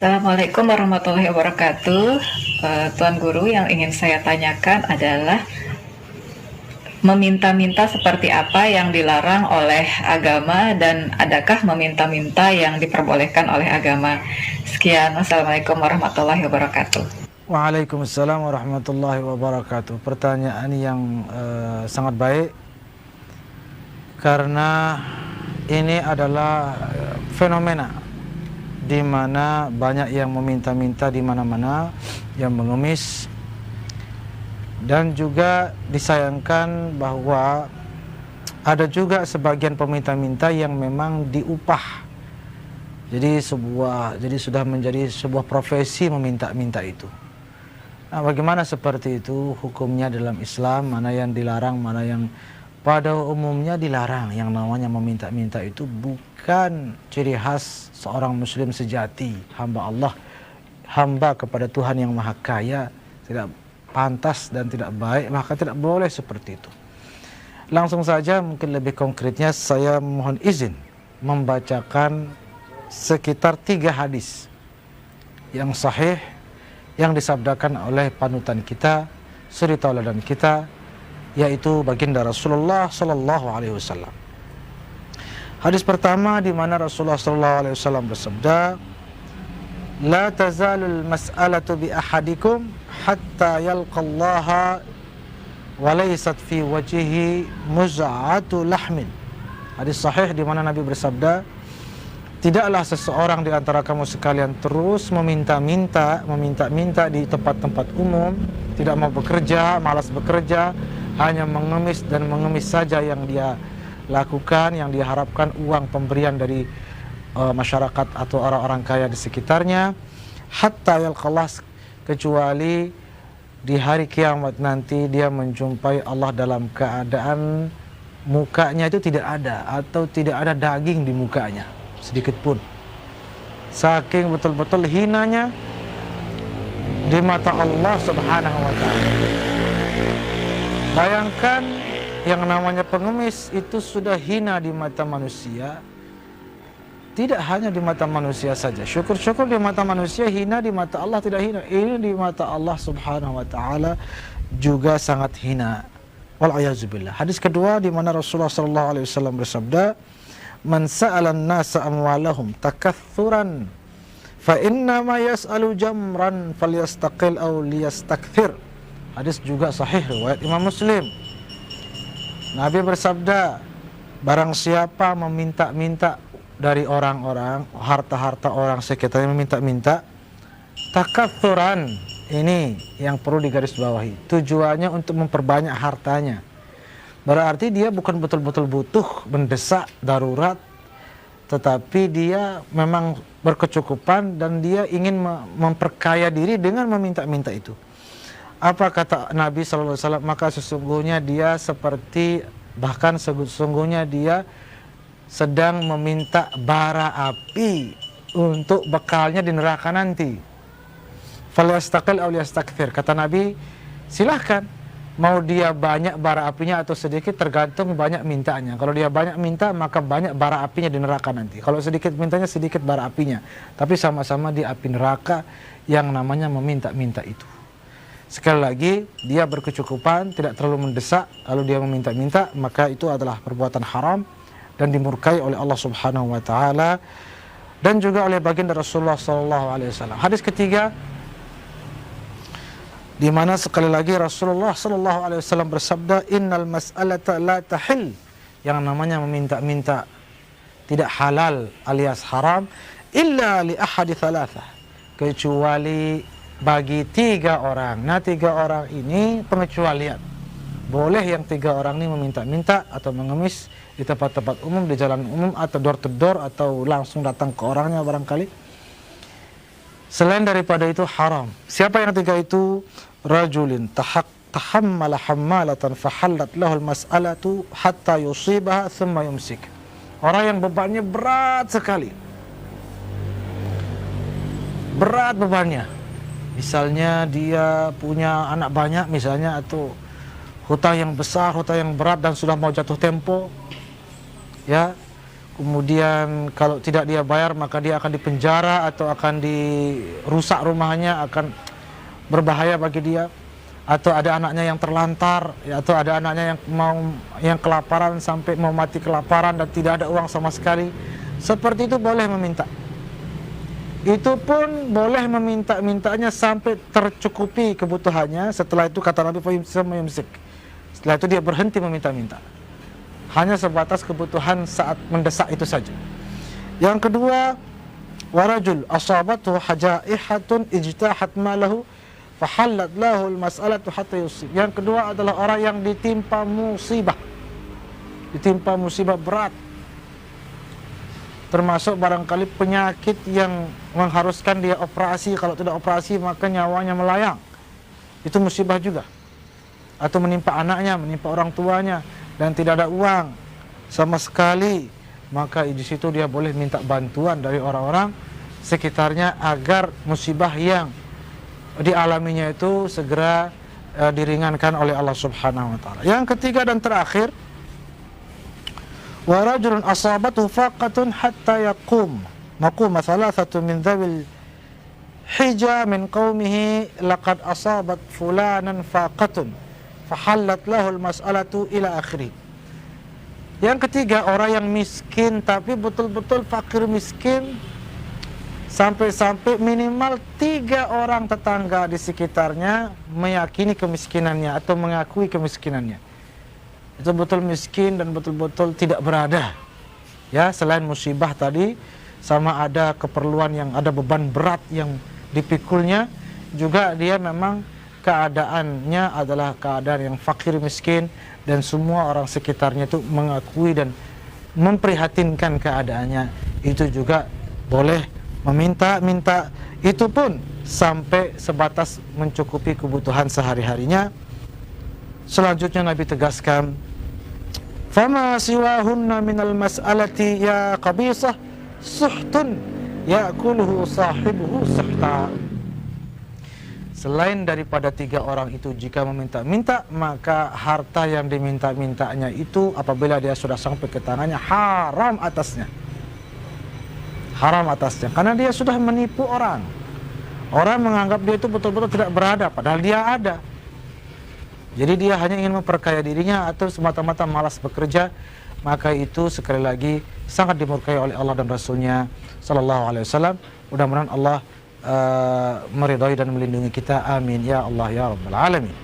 Assalamualaikum warahmatullahi wabarakatuh. Tuan Guru, yang ingin saya tanyakan adalah meminta-minta seperti apa yang dilarang oleh agama dan adakah meminta-minta yang diperbolehkan oleh agama? Sekian, wassalamualaikum warahmatullahi wabarakatuh. Waalaikumsalam warahmatullahi wabarakatuh. Pertanyaan yang sangat baik, karena ini adalah fenomena di mana banyak yang meminta-minta di mana-mana, yang mengemis, dan juga disayangkan bahwa ada juga sebagian peminta-minta yang memang diupah. Jadi sudah menjadi sebuah profesi meminta-minta itu. Nah, bagaimana seperti itu hukumnya dalam Islam? Mana yang dilarang, mana yang pada umumnya dilarang. Yang namanya meminta-minta itu bukan ciri khas seorang muslim sejati, hamba Allah, hamba kepada Tuhan yang Maha Kaya. Tidak pantas dan tidak baik, maka tidak boleh seperti itu. Langsung saja, mungkin lebih konkretnya saya mohon izin membacakan sekitar 3 hadis yang sahih yang disabdakan oleh panutan kita, suri tauladan kita, yaitu baginda Rasulullah sallallahu alaihi wasallam. Hadis pertama di mana Rasulullah sallallahu alaihi wasallam bersabda, "La tazalul mas'alatu bi ahadikum hatta yalqallaha wa laysat fi wajhihi muz'atu lahmin." Hadis sahih di mana Nabi bersabda, tidaklah seseorang di antara kamu sekalian terus meminta-minta di tempat-tempat umum, tidak mau bekerja, malas bekerja, hanya mengemis dan mengemis saja yang dia lakukan, yang dia harapkan uang pemberian dari masyarakat atau orang-orang kaya di sekitarnya, hatta yalqallah, kecuali di hari kiamat nanti dia menjumpai Allah dalam keadaan mukanya itu tidak ada, atau tidak ada daging di mukanya sedikit pun, saking betul-betul hinanya di mata Allah Subhanahu wa ta'ala. Bayangkan, yang namanya pengemis itu sudah hina di mata manusia. Tidak hanya di mata manusia saja, syukur-syukur di mata manusia hina, di mata Allah tidak hina. Ini di mata Allah Subhanahu wa ta'ala juga sangat hina. Wal'ayazubillah. Hadis kedua di mana Rasulullah sallallahu alaihi wasallam bersabda, "Man sa'alan nasa amwalahum takaththuran fa inna ma yas'alu jamran falyastaqil aw liyastakthir." Hadis juga sahih riwayat Imam Muslim. Nabi bersabda, barang siapa meminta-minta dari orang-orang, harta-harta orang sekitarnya, meminta-minta takaththuran, ini yang perlu digarisbawahi, tujuannya untuk memperbanyak hartanya. Berarti dia bukan betul-betul butuh, mendesak, darurat, tetapi dia memang berkecukupan dan dia ingin memperkaya diri dengan meminta-minta itu. Apa kata Nabi SAW? Maka sesungguhnya dia seperti, bahkan sesungguhnya dia sedang meminta bara api untuk bekalnya di neraka nanti. Falyastaqil aw liyastakthir. Kata Nabi, silahkan, mau dia banyak bara apinya atau sedikit tergantung banyak mintanya. Kalau dia banyak minta, maka banyak bara apinya di neraka nanti. Kalau sedikit mintanya, sedikit bara apinya. Tapi sama-sama di api neraka yang namanya meminta-minta itu. Sekali lagi, dia berkecukupan, tidak terlalu mendesak, lalu dia meminta-minta, maka itu adalah perbuatan haram dan dimurkai oleh Allah Subhanahu wa ta'ala dan juga oleh baginda Rasulullah sallallahu alaihi wasallam. Hadis ketiga, di mana sekali lagi Rasulullah sallallahu alaihi wasallam bersabda, "Innal mas'alata la tahil." Yang namanya meminta-minta tidak halal alias haram, illa li ahadi thalathah, kecuali bagi 3 orang. Nah, 3 orang ini pengecualian. Boleh yang 3 orang ini meminta-minta atau mengemis di tempat-tempat umum, di jalan umum, atau door to door, atau langsung datang ke orangnya barangkali. Selain daripada itu haram. Siapa yang 3 itu? Rajulin tahammala hammalatan fahallat lahul mas'alatu hatta yusibaha thumma yumsik. Orang yang bebannya berat sekali. Berat bebannya. Misalnya dia punya anak banyak misalnya, atau hutang yang besar, hutang yang berat dan sudah mau jatuh tempo. Ya, kemudian kalau tidak dia bayar maka dia akan dipenjara atau akan dirusak rumahnya, akan berbahaya bagi dia, atau ada anaknya yang terlantar, atau ada anaknya yang kelaparan sampai mau mati kelaparan dan tidak ada uang sama sekali, seperti itu boleh meminta. Itu pun boleh meminta-mintanya sampai tercukupi kebutuhannya. Setelah itu kata Nabi fayumsik, setelah itu dia berhenti meminta-minta, hanya sebatas kebutuhan saat mendesak itu saja. Yang kedua, warajul asabathu hajaihatun ijtahat malahu fahallat lahu almas'alatu hatta yusib. Yang kedua adalah orang yang ditimpa musibah berat, termasuk barangkali penyakit yang mengharuskan dia operasi. Kalau tidak operasi maka nyawanya melayang, itu musibah juga. Atau menimpa anaknya, menimpa orang tuanya, dan tidak ada uang sama sekali, maka di situ dia boleh minta bantuan dari orang-orang sekitarnya agar musibah yang dialaminya itu segera diringankan oleh Allah Subhanahu wa taala. Yang ketiga dan terakhir, wa rajulun asabathu faqatun hatta yaqum thalathatu min dhabil hija min qaumihi laqad asabat fulanan faqatun fahallat lahu almas'alatu ila akhirih. Yang ketiga, orang yang miskin tapi betul-betul fakir miskin, sampai-sampai minimal 3 orang tetangga di sekitarnya meyakini kemiskinannya atau mengakui kemiskinannya. Itu betul miskin dan betul-betul tidak berada. Ya, selain musibah tadi, sama ada keperluan yang ada beban berat yang dipikulnya, juga dia memang keadaannya adalah keadaan yang fakir miskin, dan semua orang sekitarnya itu mengakui dan memprihatinkan keadaannya. Itu juga boleh meminta-minta, itu pun sampai sebatas mencukupi kebutuhan sehari-harinya. Selanjutnya Nabi tegaskan, fama siwahunna minal mas'alati ya qabisah suhtun ya'kuluhu sahibuhu suhta. Selain daripada 3 orang itu, jika meminta-minta, maka harta yang diminta-mintanya itu apabila dia sudah sampai ke tangannya, haram atasnya. Haram atasnya, karena dia sudah menipu orang. Orang menganggap dia itu betul-betul tidak berada, padahal dia ada. Jadi dia hanya ingin memperkaya dirinya atau semata-mata malas bekerja, maka itu sekali lagi sangat dimurkai oleh Allah dan Rasulnya Sallallahu Alaihi Wasallam. Mudah-mudahan Allah meridhai dan melindungi kita. Amin ya Allah ya Rabbal Alamin.